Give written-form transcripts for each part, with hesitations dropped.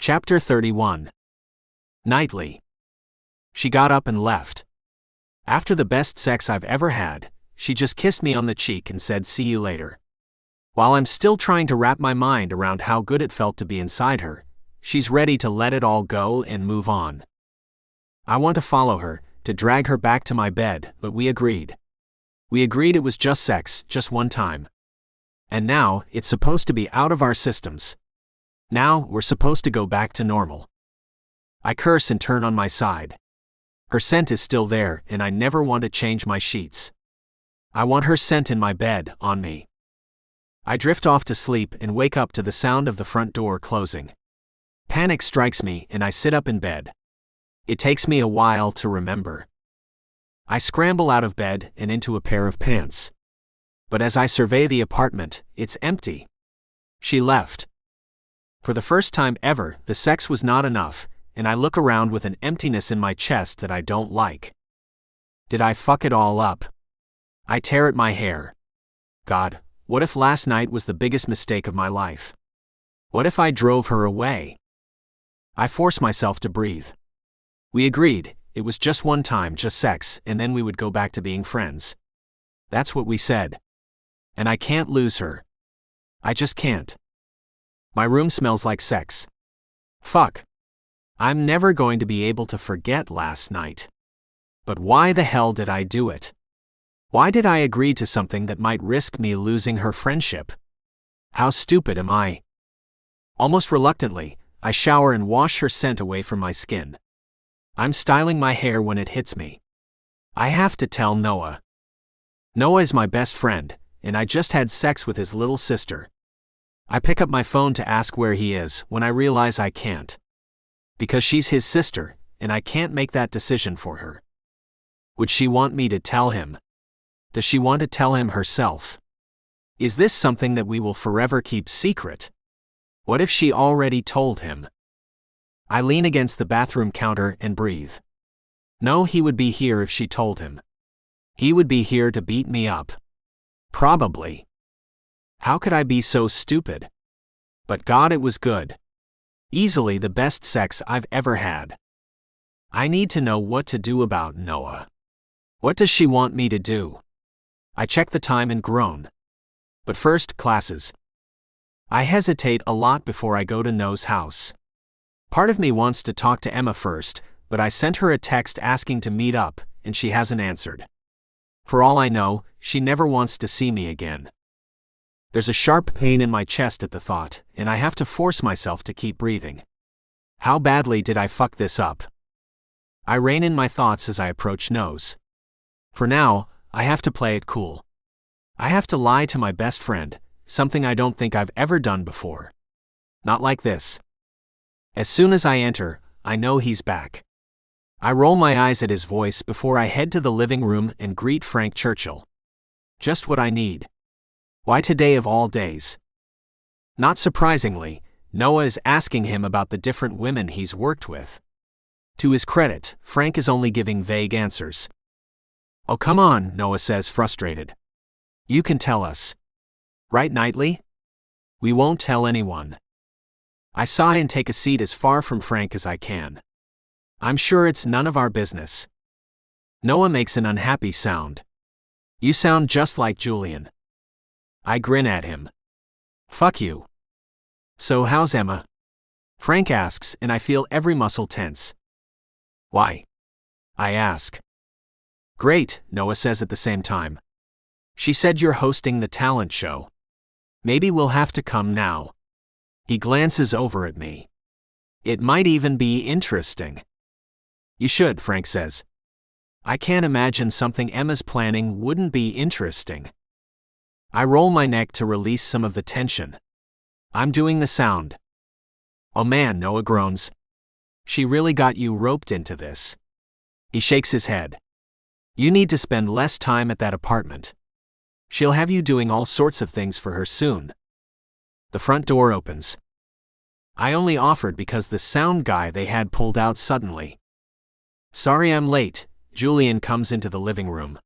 Chapter 31. Knightley. She got up and left. After the best sex I've ever had, she just kissed me on the cheek and said, "See you later." While I'm still trying to wrap my mind around how good it felt to be inside her, she's ready to let it all go and move on. I want to follow her, to drag her back to my bed, but we agreed. We agreed it was just sex, just one time. And now, it's supposed to be out of our systems. Now, we're supposed to go back to normal. I curse and turn on my side. Her scent is still there, and I never want to change my sheets. I want her scent in my bed, on me. I drift off to sleep and wake up to the sound of the front door closing. Panic strikes me and I sit up in bed. It takes me a while to remember. I scramble out of bed and into a pair of pants. But as I survey the apartment, it's empty. She left. For the first time ever, the sex was not enough, and I look around with an emptiness in my chest that I don't like. Did I fuck it all up? I tear at my hair. God, what if last night was the biggest mistake of my life? What if I drove her away? I force myself to breathe. We agreed, it was just one time, just sex, and then we would go back to being friends. That's what we said. And I can't lose her. I just can't. My room smells like sex. Fuck. I'm never going to be able to forget last night. But why the hell did I do it? Why did I agree to something that might risk me losing her friendship? How stupid am I? Almost reluctantly, I shower and wash her scent away from my skin. I'm styling my hair when it hits me. I have to tell Noah. Noah is my best friend, and I just had sex with his little sister. I pick up my phone to ask where he is when I realize I can't. Because she's his sister, and I can't make that decision for her. Would she want me to tell him? Does she want to tell him herself? Is this something that we will forever keep secret? What if she already told him? I lean against the bathroom counter and breathe. No, he would be here if she told him. He would be here to beat me up. Probably. How could I be so stupid? But God, it was good. Easily the best sex I've ever had. I need to know what to do about Noah. What does she want me to do? I check the time and groan. But first, classes. I hesitate a lot before I go to Noah's house. Part of me wants to talk to Emma first, but I sent her a text asking to meet up, and she hasn't answered. For all I know, she never wants to see me again. There's a sharp pain in my chest at the thought, and I have to force myself to keep breathing. How badly did I fuck this up? I rein in my thoughts as I approach Noah's. For now, I have to play it cool. I have to lie to my best friend, something I don't think I've ever done before. Not like this. As soon as I enter, I know he's back. I roll my eyes at his voice before I head to the living room and greet Frank Churchill. Just what I need. Why today of all days? Not surprisingly, Noah is asking him about the different women he's worked with. To his credit, Frank is only giving vague answers. "Oh, come on," Noah says, frustrated. "You can tell us. Right, Knightley? We won't tell anyone." I sigh and take a seat as far from Frank as I can. I'm sure it's none of our business. Noah makes an unhappy sound. "You sound just like Julian." I grin at him. "Fuck you." "So how's Emma?" Frank asks, and I feel every muscle tense. "Why?" I ask. "Great," Noah says at the same time. "She said you're hosting the talent show. Maybe we'll have to come now." He glances over at me. "It might even be interesting." "You should," Frank says. I can't imagine something Emma's planning wouldn't be interesting. I roll my neck to release some of the tension. I'm doing the sound. "Oh man," Noah groans. "She really got you roped into this." He shakes his head. "You need to spend less time at that apartment. She'll have you doing all sorts of things for her soon." The front door opens. I only offered because the sound guy they had pulled out suddenly. "Sorry I'm late," Julian comes into the living room.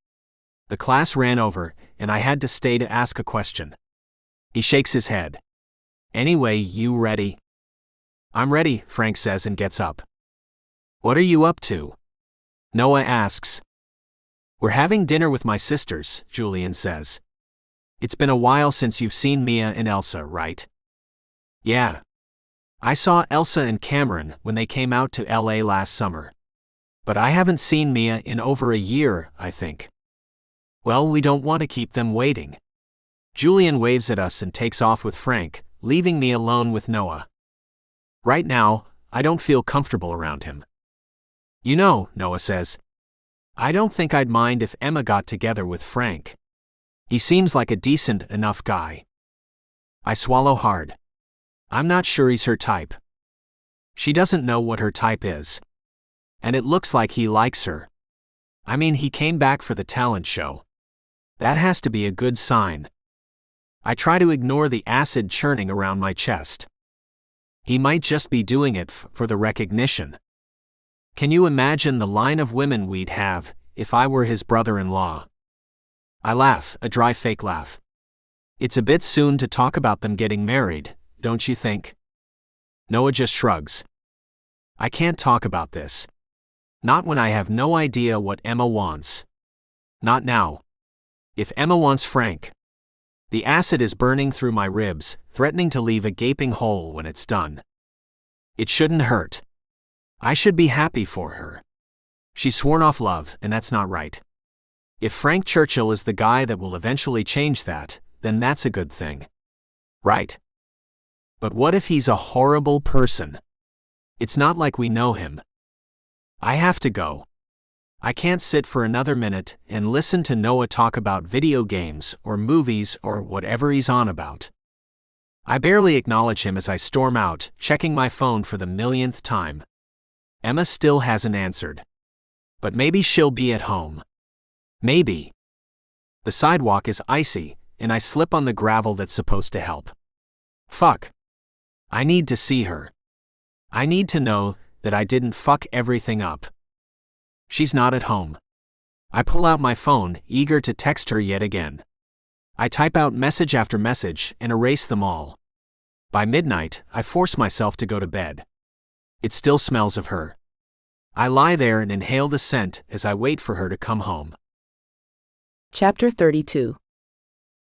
The class ran over, and I had to stay to ask a question. He shakes his head. "Anyway, you ready?" I'm ready, Frank says and gets up. What are you up to? Noah asks. We're having dinner with my sisters, Julian says. It's been a while since you've seen Mia and Elsa, right? Yeah. I saw Elsa and Cameron when they came out to LA last summer. But I haven't seen Mia in over a year, I think. Well, we don't want to keep them waiting. Julian waves at us and takes off with Frank, leaving me alone with Noah. Right now, I don't feel comfortable around him. You know, Noah says, I don't think I'd mind if Emma got together with Frank. He seems like a decent enough guy. I swallow hard. I'm not sure he's her type. She doesn't know what her type is. And it looks like he likes her. I mean, he came back for the talent show. That has to be a good sign. I try to ignore the acid churning around my chest. He might just be doing it for the recognition. Can you imagine the line of women we'd have if I were his brother-in-law? I laugh, a dry fake laugh. It's a bit soon to talk about them getting married, don't you think? Noah just shrugs. I can't talk about this. Not when I have no idea what Emma wants. Not now. If Emma wants Frank. The acid is burning through my ribs, threatening to leave a gaping hole when it's done. It shouldn't hurt. I should be happy for her. She's sworn off love, and that's not right. If Frank Churchill is the guy that will eventually change that, then that's a good thing. Right. But what if he's a horrible person? It's not like we know him. I have to go. I can't sit for another minute and listen to Noah talk about video games or movies or whatever he's on about. I barely acknowledge him as I storm out, checking my phone for the millionth time. Emma still hasn't answered. But maybe she'll be at home. Maybe. The sidewalk is icy, and I slip on the gravel that's supposed to help. Fuck. I need to see her. I need to know that I didn't fuck everything up. She's not at home. I pull out my phone, eager to text her yet again. I type out message after message and erase them all. By midnight, I force myself to go to bed. It still smells of her. I lie there and inhale the scent as I wait for her to come home. Chapter 32.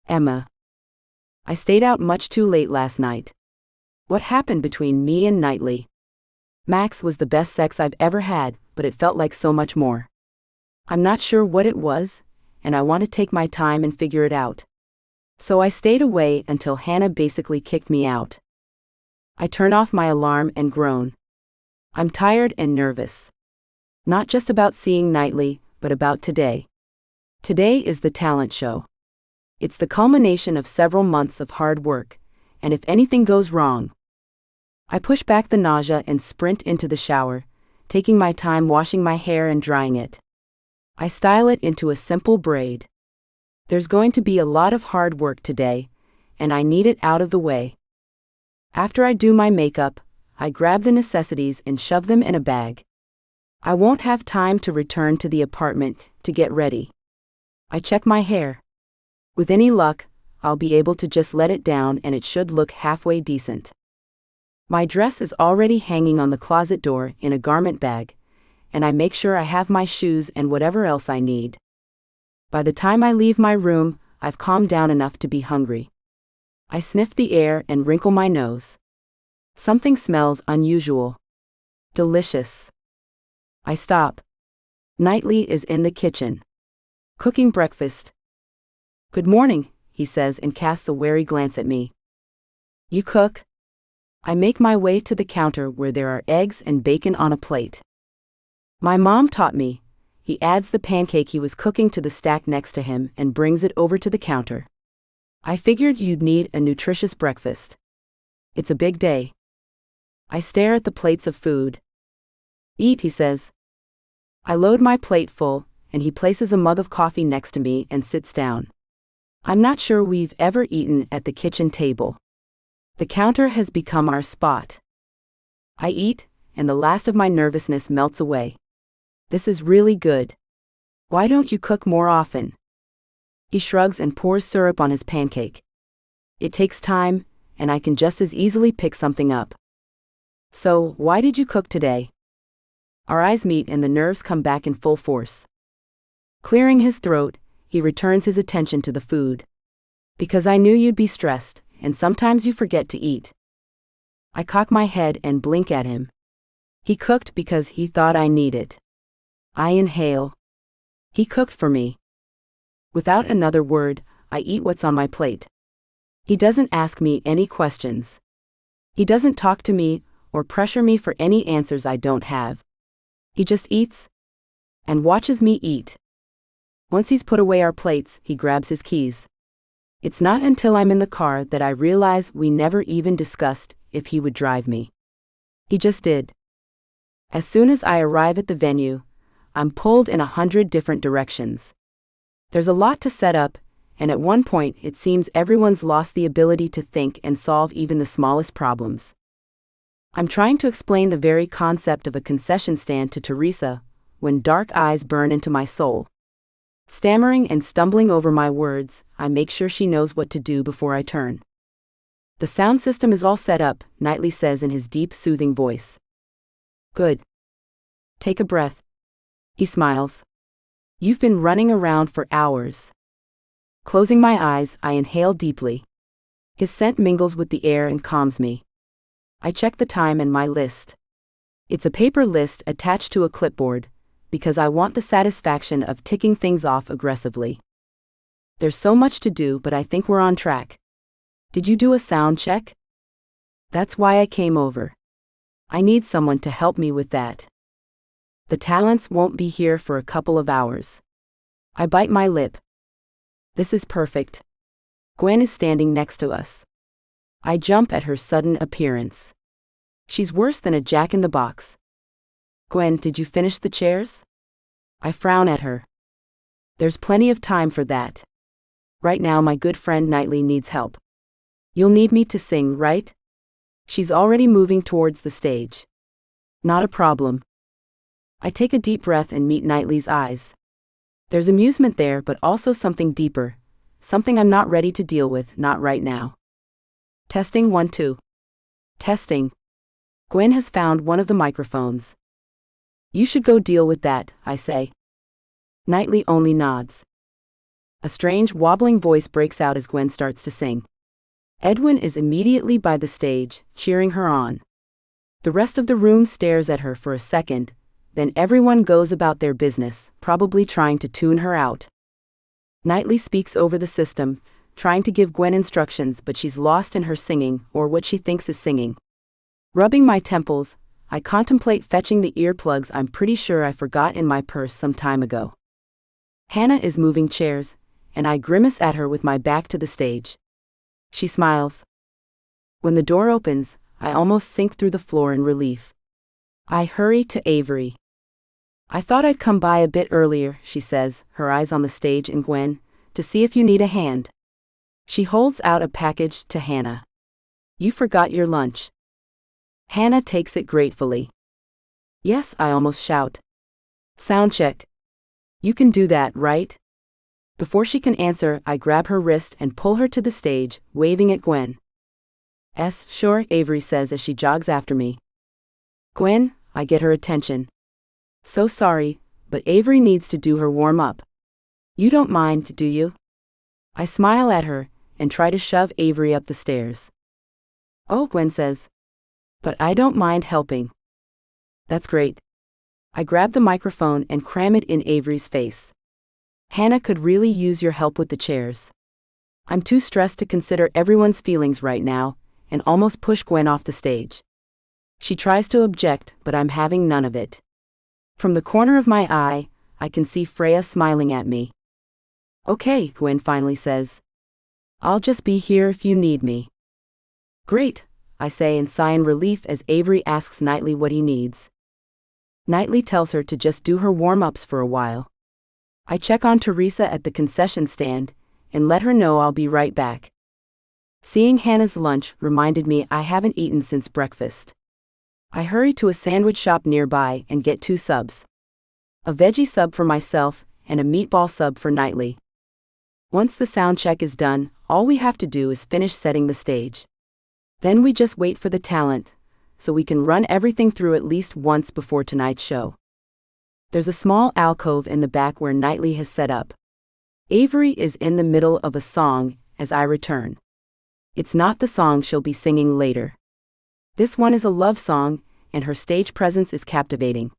Emma. I stayed out much too late last night. What happened between me and Knightley? Max was the best sex I've ever had, but it felt like so much more. I'm not sure what it was, and I want to take my time and figure it out. So I stayed away until Hannah basically kicked me out. I turn off my alarm and groan. I'm tired and nervous. Not just about seeing Knightley, but about today. Today is the talent show. It's the culmination of several months of hard work, and if anything goes wrong, I push back the nausea and sprint into the shower, taking my time washing my hair and drying it. I style it into a simple braid. There's going to be a lot of hard work today, and I need it out of the way. After I do my makeup, I grab the necessities and shove them in a bag. I won't have time to return to the apartment to get ready. I check my hair. With any luck, I'll be able to just let it down and it should look halfway decent. My dress is already hanging on the closet door in a garment bag, and I make sure I have my shoes and whatever else I need. By the time I leave my room, I've calmed down enough to be hungry. I sniff the air and wrinkle my nose. Something smells unusual. Delicious. I stop. Knightley is in the kitchen. Cooking breakfast. Good morning, he says and casts a wary glance at me. You cook? I make my way to the counter where there are eggs and bacon on a plate. My mom taught me. He adds the pancake he was cooking to the stack next to him and brings it over to the counter. I figured you'd need a nutritious breakfast. It's a big day. I stare at the plates of food. Eat, he says. I load my plate full, and he places a mug of coffee next to me and sits down. I'm not sure we've ever eaten at the kitchen table. The counter has become our spot. I eat, and the last of my nervousness melts away. This is really good. Why don't you cook more often? He shrugs and pours syrup on his pancake. It takes time, and I can just as easily pick something up. So, why did you cook today? Our eyes meet and the nerves come back in full force. Clearing his throat, he returns his attention to the food. Because I knew you'd be stressed, and sometimes you forget to eat. I cock my head and blink at him. He cooked because he thought I need it. I inhale. He cooked for me. Without another word, I eat what's on my plate. He doesn't ask me any questions. He doesn't talk to me or pressure me for any answers I don't have. He just eats and watches me eat. Once he's put away our plates, he grabs his keys. It's not until I'm in the car that I realize we never even discussed if he would drive me. He just did. As soon as I arrive at the venue, I'm pulled in 100 different directions. There's a lot to set up, and at one point it seems everyone's lost the ability to think and solve even the smallest problems. I'm trying to explain the very concept of a concession stand to Teresa, when dark eyes burn into my soul. Stammering and stumbling over my words, I make sure she knows what to do before I turn. The sound system is all set up, Knightley says in his deep, soothing voice. Good. Take a breath. He smiles. You've been running around for hours. Closing my eyes, I inhale deeply. His scent mingles with the air and calms me. I check the time and my list. It's a paper list attached to a clipboard, because I want the satisfaction of ticking things off aggressively. There's so much to do, but I think we're on track. Did you do a sound check? That's why I came over. I need someone to help me with that. The talents won't be here for a couple of hours. I bite my lip. This is perfect. Gwen is standing next to us. I jump at her sudden appearance. She's worse than a jack-in-the-box. Gwen, did you finish the chairs? I frown at her. There's plenty of time for that. Right now my good friend Knightley needs help. You'll need me to sing, right? She's already moving towards the stage. Not a problem. I take a deep breath and meet Knightley's eyes. There's amusement there, but also something deeper. Something I'm not ready to deal with, not right now. Testing 1 2. Testing. Gwen has found one of the microphones. You should go deal with that, I say. Knightley only nods. A strange, wobbling voice breaks out as Gwen starts to sing. Edwin is immediately by the stage, cheering her on. The rest of the room stares at her for a second, then everyone goes about their business, probably trying to tune her out. Knightley speaks over the system, trying to give Gwen instructions, but she's lost in her singing, or what she thinks is singing. Rubbing my temples, I contemplate fetching the earplugs I'm pretty sure I forgot in my purse some time ago. Hannah is moving chairs, and I grimace at her with my back to the stage. She smiles. When the door opens, I almost sink through the floor in relief. I hurry to Avery. I thought I'd come by a bit earlier, she says, her eyes on the stage and Gwen, to see if you need a hand. She holds out a package to Hannah. You forgot your lunch. Hannah takes it gratefully. Yes, I almost shout. Sound check. You can do that, right? Before she can answer, I grab her wrist and pull her to the stage, waving at Gwen. Sure, Avery says as she jogs after me. Gwen, I get her attention. So sorry, but Avery needs to do her warm-up. You don't mind, do you? I smile at her and try to shove Avery up the stairs. Oh, Gwen says. But I don't mind helping. That's great. I grab the microphone and cram it in Avery's face. Hannah could really use your help with the chairs. I'm too stressed to consider everyone's feelings right now, and almost push Gwen off the stage. She tries to object, but I'm having none of it. From the corner of my eye, I can see Freya smiling at me. Okay, Gwen finally says. I'll just be here if you need me. Great, I say and sigh in relief as Avery asks Knightley what he needs. Knightley tells her to just do her warm-ups for a while. I check on Teresa at the concession stand, and let her know I'll be right back. Seeing Hannah's lunch reminded me I haven't eaten since breakfast. I hurry to a sandwich shop nearby and get 2 subs. A veggie sub for myself, and a meatball sub for Knightley. Once the sound check is done, all we have to do is finish setting the stage. Then we just wait for the talent, so we can run everything through at least once before tonight's show. There's a small alcove in the back where Knightley has set up. Avery is in the middle of a song as I return. It's not the song she'll be singing later. This one is a love song, and her stage presence is captivating.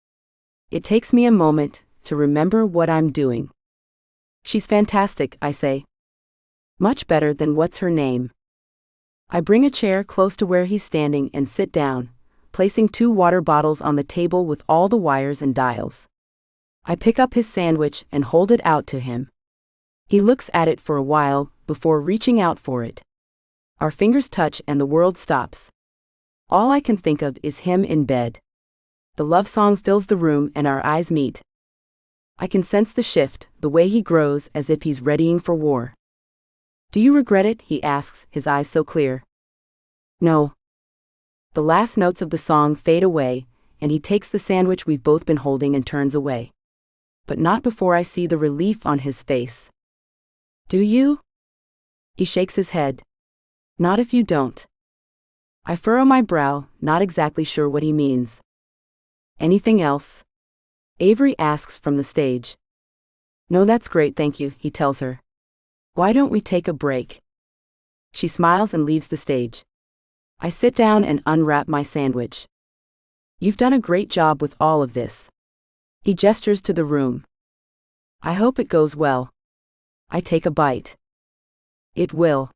It takes me a moment to remember what I'm doing. She's fantastic, I say. Much better than what's her name. I bring a chair close to where he's standing and sit down, placing 2 water bottles on the table with all the wires and dials. I pick up his sandwich and hold it out to him. He looks at it for a while before reaching out for it. Our fingers touch and the world stops. All I can think of is him in bed. The love song fills the room and our eyes meet. I can sense the shift, the way he grows as if he's readying for war. Do you regret it? He asks, his eyes so clear. No. The last notes of the song fade away, and he takes the sandwich we've both been holding and turns away. But not before I see the relief on his face. Do you? He shakes his head. Not if you don't. I furrow my brow, not exactly sure what he means. Anything else? Avery asks from the stage. No, that's great, thank you, he tells her. Why don't we take a break? She smiles and leaves the stage. I sit down and unwrap my sandwich. You've done a great job with all of this. He gestures to the room. I hope it goes well. I take a bite. It will.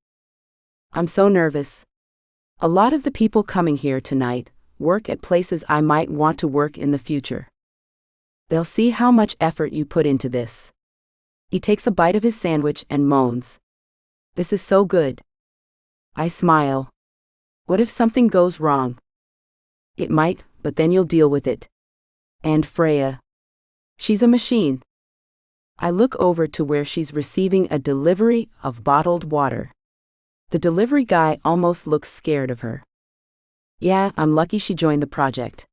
I'm so nervous. A lot of the people coming here tonight work at places I might want to work in the future. They'll see how much effort you put into this. He takes a bite of his sandwich and moans. This is so good. I smile. What if something goes wrong? It might, but then you'll deal with it. And Freya. She's a machine. I look over to where she's receiving a delivery of bottled water. The delivery guy almost looks scared of her. Yeah, I'm lucky she joined the project.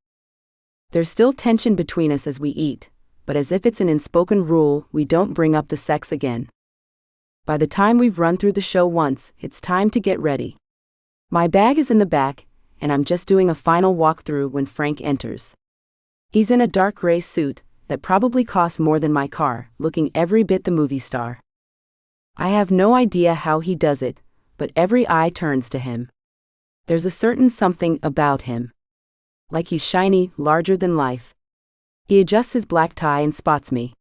There's still tension between us as we eat, but as if it's an unspoken rule, we don't bring up the sex again. By the time we've run through the show once, it's time to get ready. My bag is in the back, and I'm just doing a final walkthrough when Frank enters. He's in a dark gray suit that probably cost more than my car, looking every bit the movie star. I have no idea how he does it, but every eye turns to him. There's a certain something about him. Like he's shiny, larger than life. He adjusts his black tie and spots me.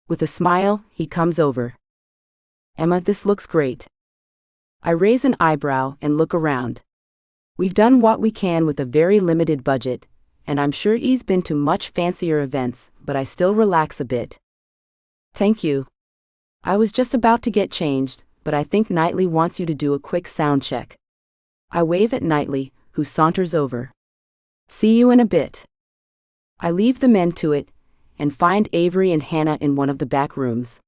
With a smile, he comes over. Emma, this looks great. I raise an eyebrow and look around. We've done what we can with a very limited budget, and I'm sure he's been to much fancier events, but I still relax a bit. Thank you. I was just about to get changed, but I think Knightley wants you to do a quick sound check. I wave at Knightley, who saunters over. See you in a bit. I leave the men to it, and find Avery and Hannah in one of the back rooms.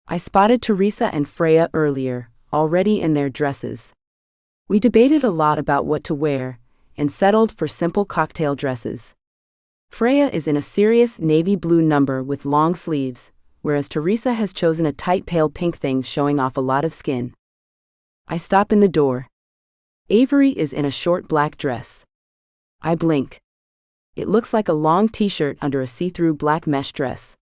I spotted Teresa and Freya earlier, already in their dresses. We debated a lot about what to wear, and settled for simple cocktail dresses. Freya is in a serious navy blue number with long sleeves, whereas Teresa has chosen a tight pale pink thing showing off a lot of skin. I stop in the door. Avery is in a short black dress. I blink. It looks like a long t-shirt under a see-through black mesh dress.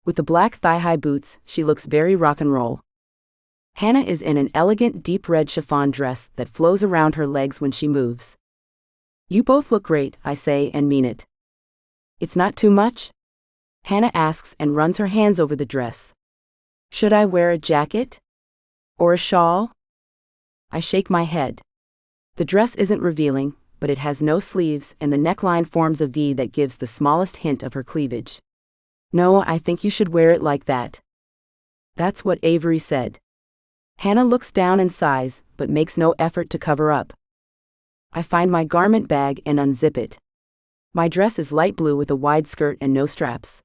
With the black thigh-high boots, she looks very rock and roll. Hannah is in an elegant deep red chiffon dress that flows around her legs when she moves. You both look great, I say and mean it. It's not too much? Hannah asks and runs her hands over the dress. Should I wear a jacket? Or a shawl? I shake my head. The dress isn't revealing, but it has no sleeves and the neckline forms a V that gives the smallest hint of her cleavage. No, I think you should wear it like that. That's what Avery said. Hannah looks down and sighs, but makes no effort to cover up. I find my garment bag and unzip it. My dress is light blue with a wide skirt and no straps.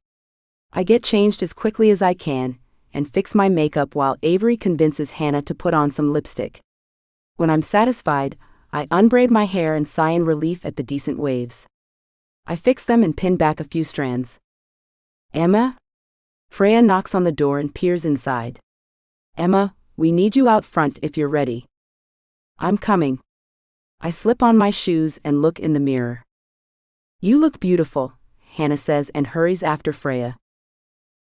I get changed as quickly as I can, and fix my makeup while Avery convinces Hannah to put on some lipstick. When I'm satisfied, I unbraid my hair and sigh in relief at the decent waves. I fix them and pin back a few strands. Emma? Freya knocks on the door and peers inside. Emma, we need you out front if you're ready. I'm coming. I slip on my shoes and look in the mirror. You look beautiful, Hannah says and hurries after Freya.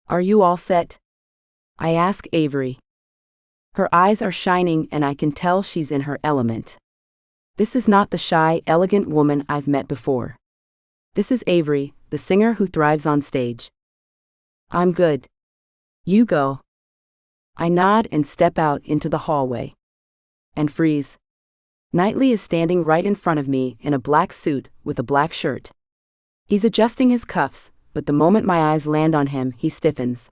Are you all set? I ask Avery. Her eyes are shining and I can tell she's in her element. This is not the shy, elegant woman I've met before. This is Avery, the singer who thrives on stage. I'm good. You go. I nod and step out into the hallway. And freeze. Knightley is standing right in front of me in a black suit with a black shirt. He's adjusting his cuffs, but the moment my eyes land on him, he stiffens.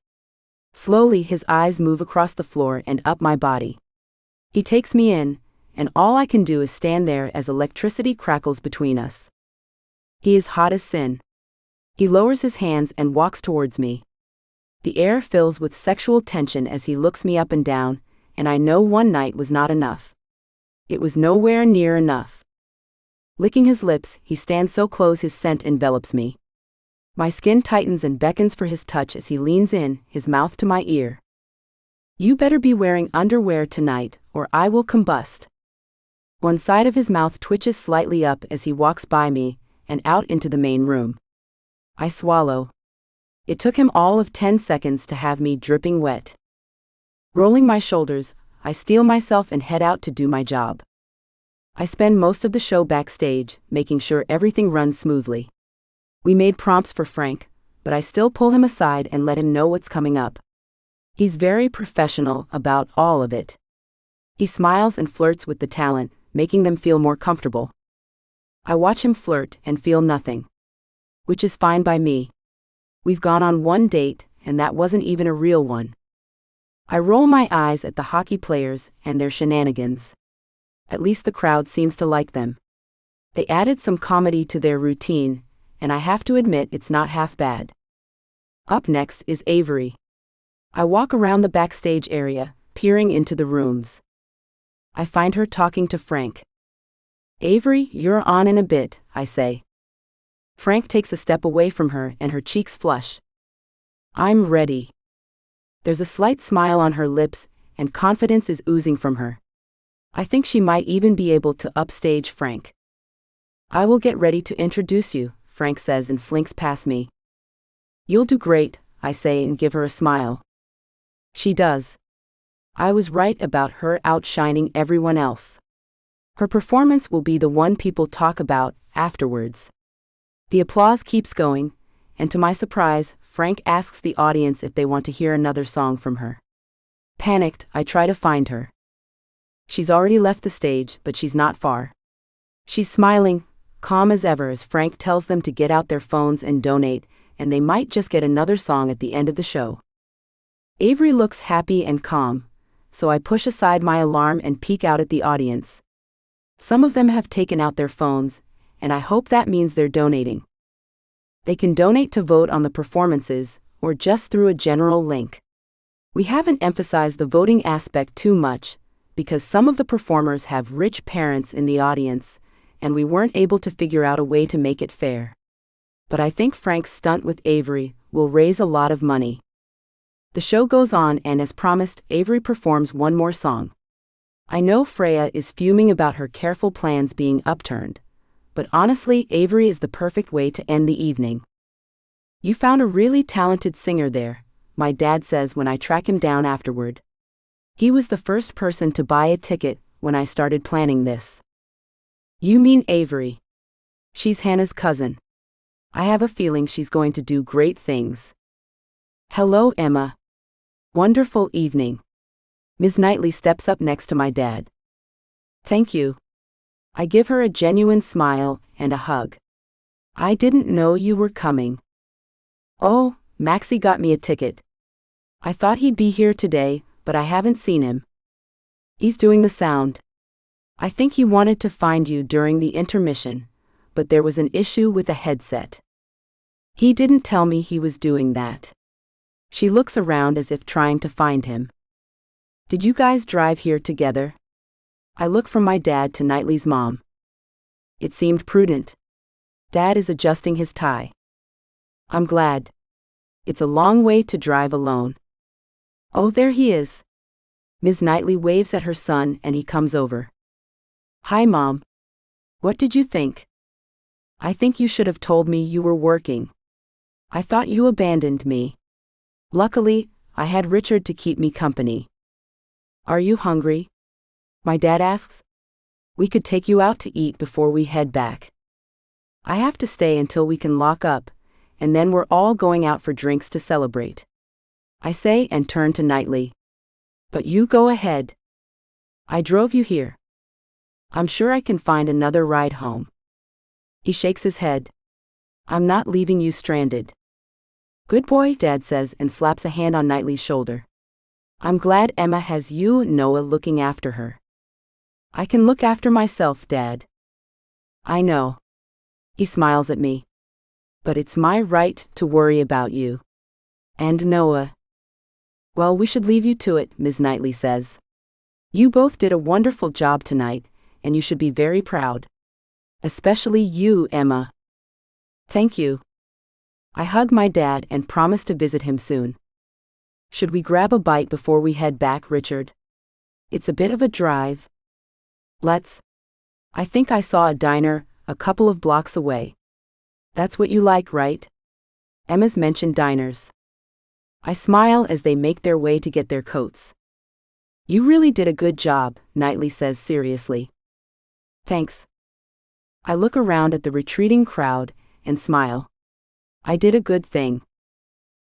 Slowly, his eyes move across the floor and up my body. He takes me in, and all I can do is stand there as electricity crackles between us. He is hot as sin. He lowers his hands and walks towards me. The air fills with sexual tension as he looks me up and down, and I know one night was not enough. It was nowhere near enough. Licking his lips, he stands so close his scent envelops me. My skin tightens and beckons for his touch as he leans in, his mouth to my ear. You better be wearing underwear tonight, or I will combust. One side of his mouth twitches slightly up as he walks by me, and out into the main room. I swallow. It took him all of 10 seconds to have me dripping wet. Rolling my shoulders, I steel myself and head out to do my job. I spend most of the show backstage, making sure everything runs smoothly. We made prompts for Frank, but I still pull him aside and let him know what's coming up. He's very professional about all of it. He smiles and flirts with the talent, making them feel more comfortable. I watch him flirt and feel nothing. Which is fine by me. We've gone on one date, and that wasn't even a real one. I roll my eyes at the hockey players and their shenanigans. At least the crowd seems to like them. They added some comedy to their routine, and I have to admit it's not half bad. Up next is Avery. I walk around the backstage area, peering into the rooms. I find her talking to Frank. Avery, you're on in a bit, I say. Frank takes a step away from her and her cheeks flush. I'm ready. There's a slight smile on her lips, and confidence is oozing from her. I think she might even be able to upstage Frank. I will get ready to introduce you, Frank says and slinks past me. You'll do great, I say and give her a smile. She does. I was right about her outshining everyone else. Her performance will be the one people talk about afterwards. The applause keeps going, and to my surprise, Frank asks the audience if they want to hear another song from her. Panicked, I try to find her. She's already left the stage, but she's not far. She's smiling, calm as ever as Frank tells them to get out their phones and donate, and they might just get another song at the end of the show. Avery looks happy and calm, so I push aside my alarm and peek out at the audience. Some of them have taken out their phones, and I hope that means they're donating. They can donate to vote on the performances, or just through a general link. We haven't emphasized the voting aspect too much, because some of the performers have rich parents in the audience, and we weren't able to figure out a way to make it fair. But I think Frank's stunt with Avery will raise a lot of money. The show goes on and as promised, Avery performs one more song. I know Freya is fuming about her careful plans being upturned, but honestly, Avery is the perfect way to end the evening. You found a really talented singer there, my dad says when I track him down afterward. He was the first person to buy a ticket when I started planning this. You mean Avery? She's Hannah's cousin. I have a feeling she's going to do great things. Hello, Emma. Wonderful evening. Ms. Knightley steps up next to my dad. Thank you. I give her a genuine smile and a hug. I didn't know you were coming. Oh, Maxie got me a ticket. I thought he'd be here today, but I haven't seen him. He's doing the sound. I think he wanted to find you during the intermission, but there was an issue with the headset. He didn't tell me he was doing that. She looks around as if trying to find him. Did you guys drive here together? I look from my dad to Knightley's mom. It seemed prudent. Dad is adjusting his tie. I'm glad. It's a long way to drive alone. Oh, there he is. Ms. Knightley waves at her son and he comes over. Hi, Mom. What did you think? I think you should have told me you were working. I thought you abandoned me. Luckily, I had Richard to keep me company. Are you hungry? My dad asks. We could take you out to eat before we head back. I have to stay until we can lock up, and then we're all going out for drinks to celebrate. I say and turn to Knightley. But you go ahead. I drove you here. I'm sure I can find another ride home. He shakes his head. I'm not leaving you stranded. Good boy, Dad says and slaps a hand on Knightley's shoulder. I'm glad Emma has you and Noah looking after her. I can look after myself, Dad. I know. He smiles at me. But it's my right to worry about you. And Noah. Well, we should leave you to it, Ms. Knightley says. You both did a wonderful job tonight, and you should be very proud. Especially you, Emma. Thank you. I hug my dad and promise to visit him soon. Should we grab a bite before we head back, Richard? It's a bit of a drive. Let's. I think I saw a diner a couple of blocks away. That's what you like, right? Emma's mentioned diners. I smile as they make their way to get their coats. You really did a good job, Knightley says seriously. Thanks. I look around at the retreating crowd and smile. I did a good thing.